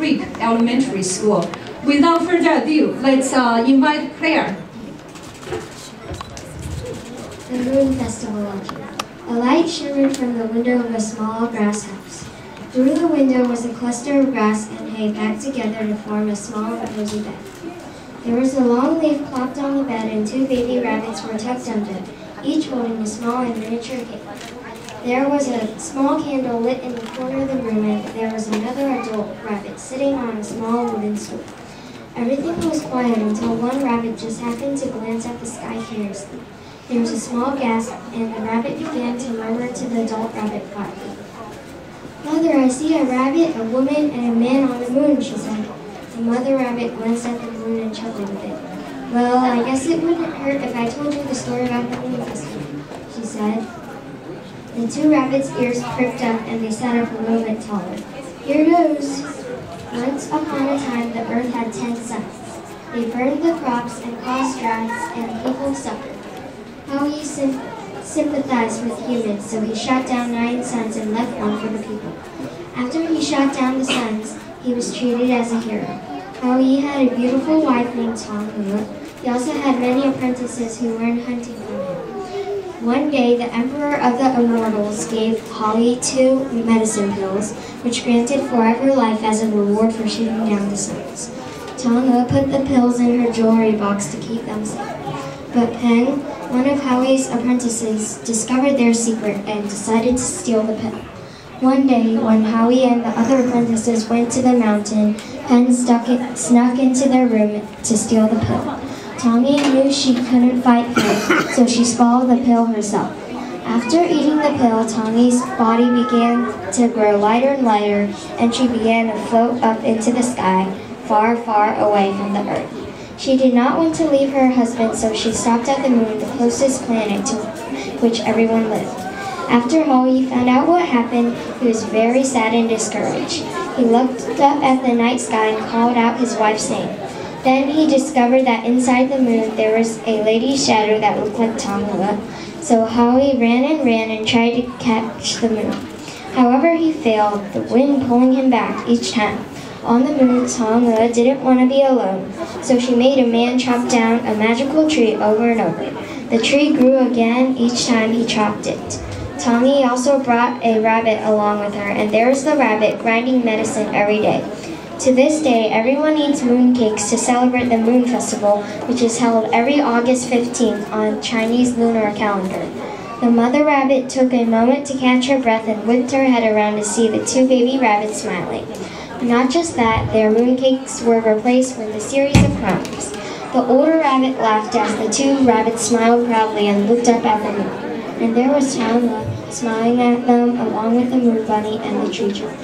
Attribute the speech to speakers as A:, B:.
A: Creek Elementary School. Without further ado, let's invite Claire.
B: The Moon Festival legend. A light shimmered from the window of a small grass house. Through the window was a cluster of grass and hay packed together to form a small and cozy bed. There was a long leaf plopped on the bed and 2 baby rabbits were tucked under, each holding a small and miniature cake. There was a small candle lit in the corner of the room, and there was another adult rabbit sitting on a small wooden stool. Everything was quiet until one rabbit just happened to glance at the sky curiously. There was a small gasp, and the rabbit began to murmur to the adult rabbit quietly. "Mother, I see a rabbit, a woman, and a man on the moon," she said. The mother rabbit glanced at the moon and chuckled a bit. "Well, I guess it wouldn't hurt if I told you the story about the moon festival," she said. The 2 rabbits' ears pricked up and they sat up a little bit taller. "Here goes. Once upon a time, the earth had 10 suns. They burned the crops and caused droughts, and people suffered. Howie sympathized with humans, so he shot down 9 suns and left one for the people. After he shot down the suns, he was treated as a hero. Howie had a beautiful wife named Tonga. He also had many apprentices who learned hunting from him. One day, the Emperor of the Immortals gave Howie 2 medicine pills, which granted forever life as a reward for shooting down the suns. Tonga put the pills in her jewelry box to keep them safe. But Pen, one of Howie's apprentices, discovered their secret and decided to steal the pill. One day, when Howie and the other apprentices went to the mountain, Pen snuck into their room to steal the pill. Tommy knew she couldn't fight Pen, so she swallowed the pill herself. After eating the pill, Tommy's body began to grow lighter and lighter, and she began to float up into the sky, far, far away from the earth. She did not want to leave her husband, so she stopped at the moon, the closest planet to which everyone lived. After Howie found out what happened, he was very sad and discouraged. He looked up at the night sky and called out his wife's name. Then he discovered that inside the moon there was a lady's shadow that looked like Tonga. So Howie ran and tried to catch the moon. However, he failed, the wind pulling him back each time. On the moon, Tonga didn't want to be alone, so she made a man chop down a magical tree over and over. The tree grew again each time he chopped it. Tommy also brought a rabbit along with her, and there's the rabbit grinding medicine every day. To this day, everyone eats mooncakes to celebrate the Moon Festival, which is held every August 15th on Chinese lunar calendar. The mother rabbit took a moment to catch her breath and whipped her head around to see the 2 baby rabbits smiling. Not just that, their mooncakes were replaced with a series of crumbs. The older rabbit laughed as the 2 rabbits smiled proudly and looked up at the moon. And there was Tonga smiling at them along with the moon bunny and the tree trunk.